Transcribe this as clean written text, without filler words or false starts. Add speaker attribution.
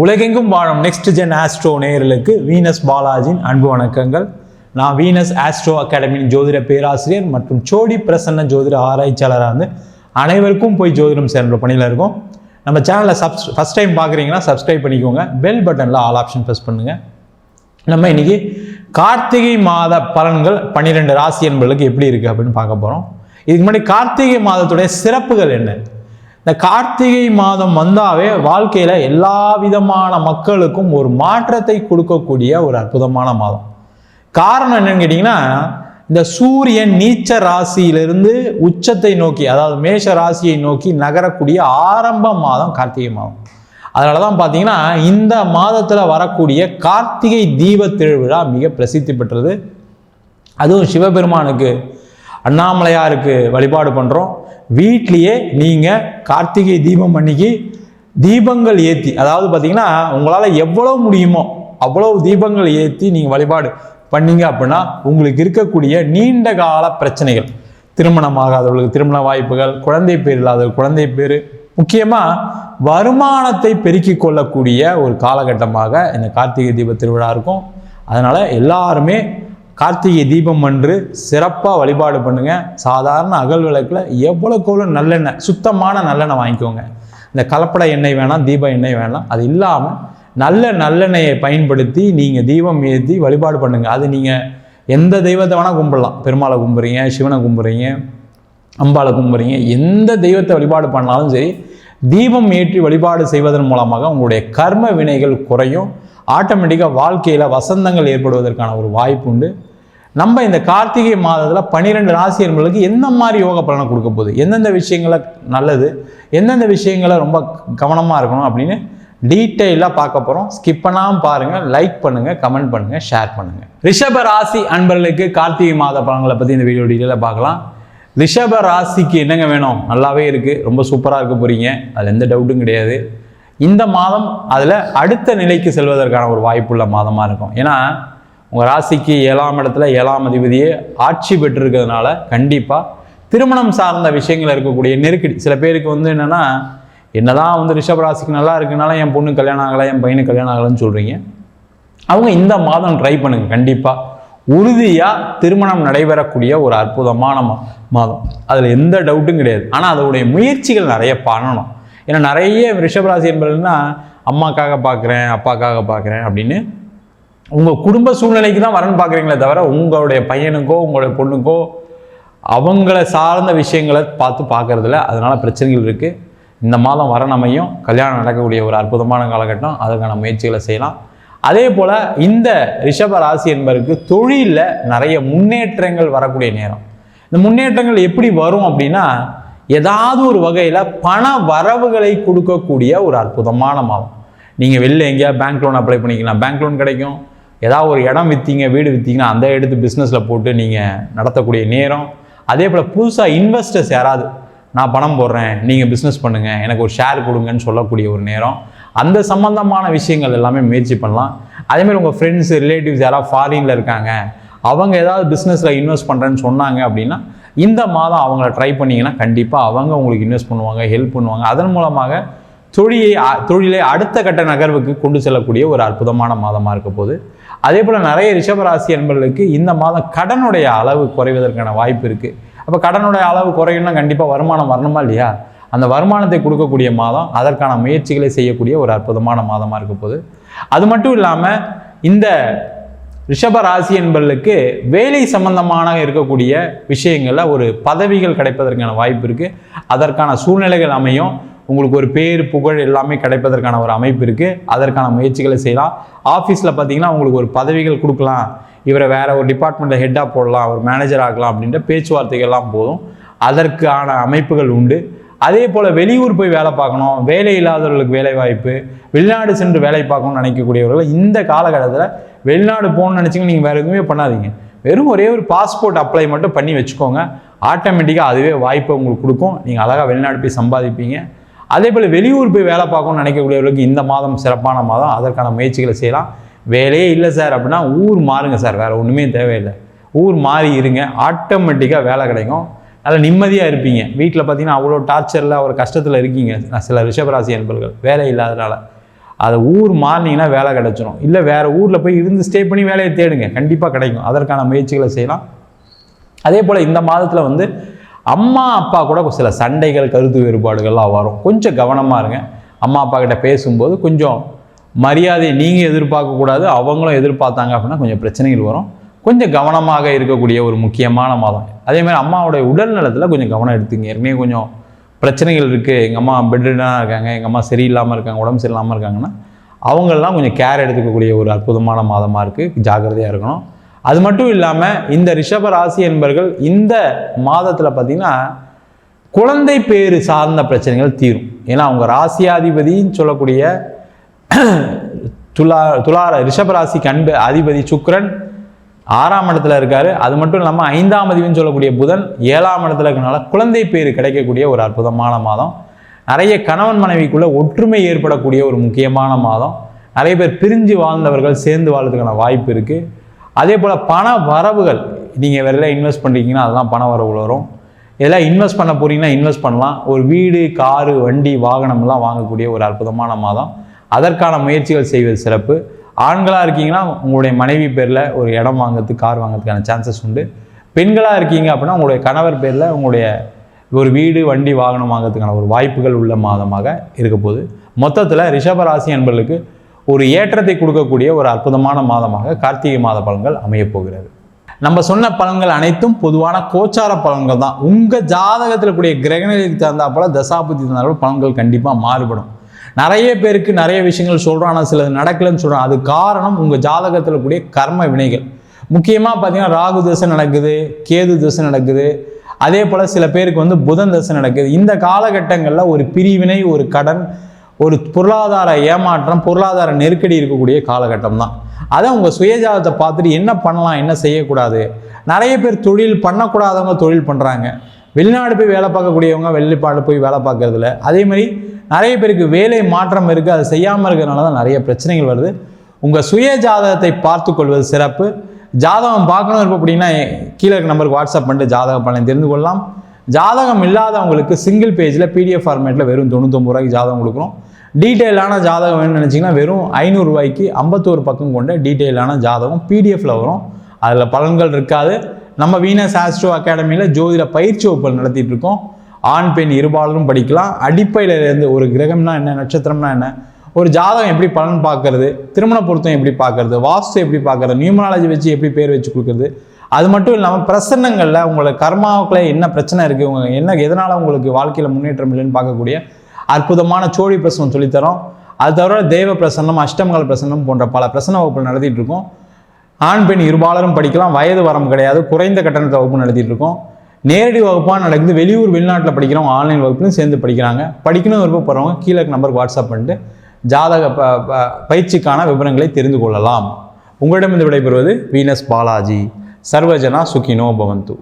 Speaker 1: உலகெங்கும் வாழும் next gen astro நேயர்களுக்கு வீனஸ் பாலாஜியின் அன்பு வணக்கங்கள். நான் வீனஸ் ஆஸ்ட்ரோ அகாடமியின் ஜோதிட பேராசிரியர் மற்றும் சோடி பிரசன்ன ஜோதிட ஆராய்ச்சியாளராக இருந்து அனைவருக்கும் போய் ஜோதிடம் சேர்ந்த பணியில் இருக்கும். நம்ம சேனலில் ஃபஸ்ட் டைம் பார்க்குறீங்கன்னா சப்ஸ்கிரைப் பண்ணிக்கோங்க. பெல் பட்டனில் ஆல் ஆப்ஷன் ப்ரெஸ் பண்ணுங்கள். நம்ம இன்னைக்கு கார்த்திகை மாத பலன்கள் 12 ராசி என்பர்களுக்கு எப்படி இருக்குது அப்படின்னு பார்க்க போகிறோம். இதுக்கு முன்னாடி கார்த்திகை மாதத்துடைய சிறப்புகள் என்ன? இந்த கார்த்திகை மாதம் வந்தாவே வாழ்க்கையில் எல்லா விதமான மக்களுக்கும் ஒரு மாற்றத்தை கொடுக்கக்கூடிய ஒரு அற்புதமான மாதம். காரணம் என்னன்னு கேட்டிங்கன்னா, இந்த சூரியன் நீச்ச ராசியிலிருந்து உச்சத்தை நோக்கி, அதாவது மேஷ ராசியை நோக்கி நகரக்கூடிய ஆரம்ப மாதம் கார்த்திகை மாதம். அதனால தான் பார்த்தீங்கன்னா இந்த மாதத்தில் வரக்கூடிய கார்த்திகை தீப திருவிழா மிக பிரசித்தி பெற்றது. அதுவும் சிவபெருமானுக்கு அண்ணாமலையாருக்கு வழிபாடு பண்ணுறோம். வீட்லேயே நீங்கள் கார்த்திகை தீபம் அன்னைக்கு தீபங்கள் ஏற்றி, அதாவது பார்த்தீங்கன்னா உங்களால் எவ்வளோ முடியுமோ அவ்வளோ தீபங்கள் ஏற்றி நீங்கள் வழிபாடு பண்ணீங்க அப்படின்னா உங்களுக்கு இருக்கக்கூடிய நீண்ட கால பிரச்சனைகள், திருமணமாகாதவர்களுக்கு திருமண வாய்ப்புகள், குழந்தை பேர் இல்லாதவர்கள் குழந்தை பேர், முக்கியமாக வருமானத்தை பெருக்கிக் கொள்ளக்கூடிய ஒரு காலகட்டமாக இந்த கார்த்திகை தீப திருவிழா இருக்கும். அதனால் எல்லாருமே கார்த்திகை தீபம் அன்று சிறப்பாக வழிபாடு பண்ணுங்கள். சாதாரண அகல் விளக்கில் எவ்வளோக்கு எவ்வளோ நல்லெண்ணெய், சுத்தமான நல்லெண்ணெய் வாங்கிக்கோங்க. இந்த கலப்பட எண்ணெய் வேணாம், தீப எண்ணெய் வேணாம். அது இல்லாமல் நல்லெண்ணெயை பயன்படுத்தி நீங்கள் தீபம் ஏற்றி வழிபாடு பண்ணுங்கள். அது நீங்கள் எந்த தெய்வத்தை வேணால் கும்பிடலாம். பெருமாளை கும்பிட்றீங்க, சிவனை கும்பிட்றீங்க, அம்பாளை கும்பிட்றீங்க, எந்த தெய்வத்தை வழிபாடு பண்ணாலும் சரி, தீபம் ஏற்றி வழிபாடு செய்வதன் மூலமாக உங்களுடைய கர்ம வினைகள் குறையும். ஆட்டோமேட்டிக்காக வாழ்க்கையில் வசந்தங்கள் ஏற்படுவதற்கான ஒரு வாய்ப்பு உண்டு. நம்ம இந்த கார்த்திகை மாதத்தில் 12 ராசி என்பவர்களுக்கு எந்த மாதிரி யோக பலனை கொடுக்க போகுது, எந்தெந்த விஷயங்களை நல்லது, எந்தெந்த விஷயங்களை ரொம்ப கவனமாக இருக்கணும் அப்படின்னு டீட்டெயிலாக பார்க்க போகிறோம். ஸ்கிப் பண்ணாமல் பாருங்கள், லைக் பண்ணுங்கள், கமெண்ட் பண்ணுங்கள், ஷேர் பண்ணுங்கள். ரிஷப ராசி அன்பர்களுக்கு கார்த்திகை மாத பலன்களை பற்றி இந்த வீடியோ டீட்டெயிலாக பார்க்கலாம். ரிஷப ராசிக்கு என்னங்க வேணும்? நல்லாவே இருக்குது, ரொம்ப சூப்பராக இருக்க போகிறீங்க, அதில் எந்த டவுட்டும் கிடையாது. இந்த மாதம் அதில் அடுத்த நிலைக்கு செல்வதற்கான ஒரு வாய்ப்புள்ள மாதமாக இருக்கும். ஏன்னா உங்கள் ராசிக்கு 7ஆம் இடத்துல 7ஆம் அதிபதியே ஆட்சி பெற்றிருக்கிறதுனால கண்டிப்பாக திருமணம் சார்ந்த விஷயங்கள் இருக்கக்கூடிய நெருக்கடி, சில பேருக்கு என்னென்னா, என்னதான் ரிஷப ராசிக்கு நல்லா இருக்குனால என் பொண்ணு கல்யாணம் ஆகலை, என் பையனுக்கு கல்யாணம் ஆகலைன்னு சொல்கிறீங்க. அவங்க இந்த மாதம் ட்ரை பண்ணுங்கள். கண்டிப்பாக உறுதியாக திருமணம் நடைபெறக்கூடிய ஒரு அற்புதமான மாதம், அதில் எந்த டவுட்டும் கிடையாது. ஆனால் அதோடைய முயற்சிகள் நிறைய பண்ணணும். ஏன்னா நிறைய ரிஷபராசி என்பதுன்னா அம்மாக்காக பார்க்குறேன், அப்பாக்காக பார்க்குறேன் அப்படின்னு உங்கள் குடும்ப சூழ்நிலைக்கு தான் வரன்னு பார்க்குறீங்களே தவிர உங்களுடைய பையனுக்கோ உங்களுடைய பொண்ணுக்கோ அவங்கள சார்ந்த விஷயங்களை பார்க்கறதில்ல. அதனால் பிரச்சனைகள் இருக்குது. இந்த மாதம் வரணமையும் கல்யாணம் நடக்கக்கூடிய ஒரு அற்புதமான காலகட்டம், அதற்கான முயற்சிகளை செய்யலாம். அதே போல் இந்த ரிஷப ராசி என்பதற்கு தொழிலில் நிறைய முன்னேற்றங்கள் வரக்கூடிய நேரம். இந்த முன்னேற்றங்கள் எப்படி வரும் அப்படின்னா, ஏதாவது ஒரு வகையில் பண வரவுகளை கொடுக்கக்கூடிய ஒரு அற்புதமான மாதம். நீங்கள் வெளில எங்கேயா பேங்க் லோன் அப்ளை பண்ணிக்கலாம், பேங்க் லோன் கிடைக்கும். ஏதாவது ஒரு இடம் விற்றீங்க, வீடு விற்றீங்கன்னா அந்த எடுத்து பிஸ்னஸில் போட்டு நீங்கள் நடத்தக்கூடிய நேரம். அதே போல் புதுசாக இன்வெஸ்டர்ஸ் யாராவது நான் பணம் போடுறேன், நீங்கள் பிஸ்னஸ் பண்ணுங்கள், எனக்கு ஒரு ஷேர் கொடுங்கன்னு சொல்லக்கூடிய ஒரு நேரம். அந்த சம்பந்தமான விஷயங்கள் எல்லாமே முயற்சி பண்ணலாம். அதேமாதிரி உங்கள் ஃப்ரெண்ட்ஸ், ரிலேட்டிவ்ஸ் யாராவது ஃபாரினில் இருக்காங்க, அவங்க ஏதாவது பிஸ்னஸில் இன்வெஸ்ட் பண்ணுறேன்னு சொன்னாங்க அப்படின்னா இந்த மாதம் அவங்கள ட்ரை பண்ணிங்கன்னா கண்டிப்பாக அவங்க உங்களுக்கு இன்வெஸ்ட் பண்ணுவாங்க, ஹெல்ப் பண்ணுவாங்க. அதன் மூலமாக தொழிலை அடுத்த கட்ட நகர்வுக்கு கொண்டு செல்லக்கூடிய ஒரு அற்புதமான மாதமாக இருக்க போகுது. அதே போல் நிறைய ரிஷபராசி என்பவர்களுக்கு இந்த மாதம் கடனுடைய அளவு குறைவதற்கான வாய்ப்பு இருக்குது. அப்போ கடனுடைய அளவு குறையும்னா கண்டிப்பாக வருமானம் வரணுமா இல்லையா? அந்த வருமானத்தை கொடுக்கக்கூடிய மாதம், அதற்கான முயற்சிகளை செய்யக்கூடிய ஒரு அற்புதமான மாதமாக இருக்க போகுது. அது மட்டும் இல்லாமல் இந்த ரிஷப ராசி என்பவர்களுக்கு வேலை சம்பந்தமான இருக்கக்கூடிய விஷயங்களில் ஒரு பதவிகள் கிடைப்பதற்கான வாய்ப்பு இருக்குது. அதற்கான சூழ்நிலைகள் அமையும். உங்களுக்கு ஒரு பேர் புகழ் எல்லாமே கிடைப்பதற்கான ஒரு அமைப்பு இருக்குது. அதற்கான முயற்சிகளை செய்யலாம். ஆஃபீஸில் பார்த்தீங்கன்னா உங்களுக்கு ஒரு பதவிகள் கொடுக்கலாம், இவரை வேற ஒரு டிபார்ட்மெண்ட்டில் ஹெட்டாக போடலாம், ஒரு மேனேஜர் ஆகலாம் அப்படின்ற பேச்சுவார்த்தைகள்லாம் போதும். அதற்கான அமைப்புகள் உண்டு. அதே போல் வெளியூர் போய் வேலை பார்க்கணும், வேலை இல்லாதவர்களுக்கு வேலை வாய்ப்பு, வெளிநாடு சென்று வேலை பார்க்கணும்னு நினைக்கக்கூடியவர்கள் இந்த காலகட்டத்தில் வெளிநாடு போகணும்னு நினச்சிங்க, நீங்கள் வேறு எதுவுமே பண்ணாதீங்க. வெறும் ஒரே ஒரு பாஸ்போர்ட் அப்ளை மட்டும் பண்ணி வச்சுக்கோங்க. ஆட்டோமேட்டிக்காக அதுவே வாய்ப்பை உங்களுக்கு கொடுக்கும். நீங்கள் அழகாக வெளிநாடு போய் சம்பாதிப்பீங்க. அதே போல் வெளியூர் போய் வேலை பார்க்கணும்னு நினைக்கக்கூடியவர்களுக்கு இந்த மாதம் சிறப்பான மாதம். அதற்கான முயற்சிகளை செய்யலாம். வேலையே இல்லை சார் அப்படின்னா ஊர் மாறுங்க சார், வேறு ஒன்றுமே தேவையில்லை. ஊர் மாறி இருங்க, ஆட்டோமேட்டிக்காக வேலை கிடைக்கும். நல்லா நிம்மதியாக இருப்பீங்க. வீட்டில் பார்த்தீங்கன்னா அவ்வளோ டார்ச்சரில் ஒரு கஷ்டத்தில் இருக்கீங்க சில ரிஷபராசி என்பர்கள் வேலை இல்லாதனால. அதை ஊர் மாறினீங்கன்னா வேலை கிடச்சிரும். இல்லை வேறு ஊரில் போய் இருந்து ஸ்டே பண்ணி வேலையை தேடுங்க, கண்டிப்பாக கிடைக்கும். அதற்கான முயற்சிகளை செய்யலாம். அதே போல் இந்த மாதத்தில் வந்து அம்மா அப்பா கூட சில சண்டைகள் கருத்து வேறுபாடுகள்லாம் வரும். கொஞ்சம் கவனமாக இருங்க. அம்மா அப்பா கிட்ட பேசும்போது கொஞ்சம் மரியாதையை நீங்கள் எதிர்பார்க்கக்கூடாது, அவங்களும் எதிர்பார்த்தாங்க அப்படின்னா கொஞ்சம் பிரச்சனைகள் வரும். கொஞ்சம் கவனமாக இருக்கக்கூடிய ஒரு முக்கியமான மாதம். அதேமாதிரி அம்மாவோடைய உடல் நலத்தில் கொஞ்சம் கவனம் எடுத்துங்க. ஏற்கனவே கொஞ்சம் பிரச்சனைகள் இருக்குது, எங்கள் அம்மா பெட்ரிடனாக இருக்காங்க, எங்கள் அம்மா சரியில்லாமல் இருக்காங்க, உடம்பு சரியில்லாமல் இருக்காங்கன்னா அவங்களெலாம் கொஞ்சம் கேர் எடுத்துக்கக்கூடிய ஒரு அற்புதமான மாதமாக இருக்குது. ஜாக்கிரதையாக இருக்கணும். அது மட்டும் இல்லாமல் இந்த ரிஷப ராசி என்பர்கள் இந்த மாதத்தில் பார்த்திங்கன்னா குழந்தை பேறு சார்ந்த பிரச்சனைகள் தீரும். ஏன்னா அவங்க ராசியாதிபதின்னு சொல்லக்கூடிய ரிஷபராசிக்கு அதிபதி சுக்கிரன் 6ஆம் இடத்துல இருக்காரு. அது மட்டும் இல்லாமல் 5ஆம் அதிபதினு சொல்லக்கூடிய புதன் 7ஆம் இடத்துல இருக்கனால குழந்தை பேறு கிடைக்கக்கூடிய ஒரு அற்புதமான மாதம். நிறைய கணவன் மனைவிக்குள்ள ஒற்றுமை ஏற்படக்கூடிய ஒரு முக்கியமான மாதம். நிறைய பேர் பிரிஞ்சு வாழ்ந்தவர்கள் சேர்ந்து வாழ்றதுக்கான வாய்ப்பு இருக்குது. அதே போல் பண வரவுகள், நீங்கள் வேறு இன்வெஸ்ட் பண்ணுறீங்கன்னா அதெல்லாம் பண வரவுகள் வரும். இதெல்லாம் இன்வெஸ்ட் பண்ண போகிறீங்கன்னா இன்வெஸ்ட் பண்ணலாம். ஒரு வீடு, காரு, வண்டி, வாகனம்லாம் வாங்கக்கூடிய ஒரு அற்புதமான மாதம். அதற்கான முயற்சிகள் செய்வது சிறப்பு. ஆண்களாக இருக்கீங்கன்னா உங்களுடைய மனைவி பேரில் ஒரு இடம் வாங்கிறதுக்கு, கார் வாங்கிறதுக்கான சான்சஸ் உண்டு. பெண்களாக இருக்கீங்க அப்படின்னா உங்களுடைய கணவர் பேரில் உங்களுடைய ஒரு வீடு, வண்டி, வாகனம் வாங்கிறதுக்கான ஒரு வாய்ப்புகள் உள்ள மாதமாக இருக்க போகுது. மொத்தத்தில் ரிஷபராசி என்பர்களுக்கு ஒரு ஏற்றத்தை கொடுக்கக்கூடிய ஒரு அற்புதமான மாதமாக கார்த்திகை மாத பலன்கள் அமையப்போகிறது. நம்ம சொன்ன பலன்கள் அனைத்தும் பொதுவான கோச்சார பலன்கள் தான். உங்கள் ஜாதகத்தில் கூடிய கிரகநிலைக்கு தகுந்தா போல தசாபுத்தி தந்தாலும் பலன்கள் கண்டிப்பாக மாறுபடும். நிறைய பேருக்கு நிறைய விஷயங்கள் சொல்கிறோம், ஆனால் சிலது நடக்கலைன்னு சொல்கிறோம். அது காரணம் உங்கள் ஜாதகத்தில் கூடிய கர்ம வினைகள். முக்கியமாக பார்த்தீங்கன்னா ராகு தசை நடக்குது, கேது தசை நடக்குது. அதே போல் சில பேருக்கு வந்து புதன் தசை நடக்குது. இந்த காலகட்டங்களில் ஒரு பிரிவினை, ஒரு கடன், ஒரு பொருளாதார ஏமாற்றம், பொருளாதார நெருக்கடி இருக்கக்கூடிய காலகட்டம் தான். அதை உங்கள் சுயஜாதத்தை பார்த்துட்டு என்ன பண்ணலாம், என்ன செய்யக்கூடாது. நிறைய பேர் தொழில் பண்ணக்கூடாதவங்க தொழில் பண்ணுறாங்க. வெளிநாடு போய் வேலை பார்க்கக்கூடியவங்க வெளிநாடு போய் வேலை பார்க்கறதில்ல. அதே மாதிரி நிறைய பேருக்கு வேலை மாற்றம் இருக்குது, அதை செய்யாமல் இருக்கிறதுனால தான் நிறைய பிரச்சனைகள் வருது. உங்கள் சுய ஜாதகத்தை பார்த்து கொள்வது சிறப்பு. ஜாதகம் பார்க்கணும் இருப்போம் அப்படின்னா கீழே இருக்க நம்பருக்கு வாட்ஸ்அப் பண்ணிட்டு ஜாதக பலன் தெரிந்து கொள்ளலாம். ஜாதகம் இல்லாதவங்களுக்கு சிங்கிள் பேஜில் PDF ஃபார்மேட்டில் வெறும் 99 ரூபாய்க்கு ஜாதகம் கொடுக்குறோம். டீட்டெயிலான ஜாதகம் வேணும்னு நினச்சிங்கன்னா வெறும் 500 ரூபாய்க்கு 51 பக்கம் கொண்ட டீட்டெயிலான ஜாதகம் PDFல வரும். அதில் பலன்கள் இருக்காது. நம்ம வீனஸ் ஆஸ்ட்ரோ அகாடமியில் ஜோதிட பயிற்சி வகுப்புகள் நடத்திட்டு இருக்கோம். ஆண் பெண் இருபாலரும் படிக்கலாம். அடிப்படையிலேருந்து ஒரு கிரகம்னா என்ன, நட்சத்திரம்னா என்ன, ஒரு ஜாதகம் எப்படி பலன் பார்க்கறது, திருமண பொருத்தம் எப்படி பார்க்கறது, வாஸ்து எப்படி பார்க்கறது, நியூமராலஜி வச்சு எப்படி பேர் வச்சு கொடுக்குறது, அது மட்டும் இல்லாமல் பிரசன்னங்களில் உங்களுக்கு கர்மாவுக்குள்ள என்ன பிரச்சனை இருக்குது, உங்கள் எதனால் உங்களுக்கு வாழ்க்கையில் முன்னேற்றம் இல்லைன்னு பார்க்கக்கூடிய அற்புதமான சோழி பிரசனம் சொல்லித்தரோம். அது தவிர தேவ பிரசன்னம், அஷ்டமங்கல பிரசன்னம் போன்ற பல பிரசன்ன வகுப்புகள் நடத்திட்டு இருக்கோம். ஆண் பெண் இருபாலரும் படிக்கலாம். வயது வரம்பு கிடையாது. குறைந்த கட்டணத்தை வகுப்பு நடத்திட்டு இருக்கோம். நேரடி வகுப்பாக நடக்குது. வெளியூர் வெளிநாட்டில் படிக்கிறவங்க ஆன்லைன் வகுப்புலையும் சேர்ந்து படிக்கிறாங்க. படிக்கணும் விருப்பப்படுறவங்க கீழே நம்பருக்கு வாட்ஸ்அப் பண்ணிட்டு ஜாதக பயிற்சிக்கான விவரங்களை தெரிந்து கொள்ளலாம். உங்களிடம் இருந்து விடைபெறுவது வீனஸ் பாலாஜி. சர்வஜனா சுகினோ பவந்து.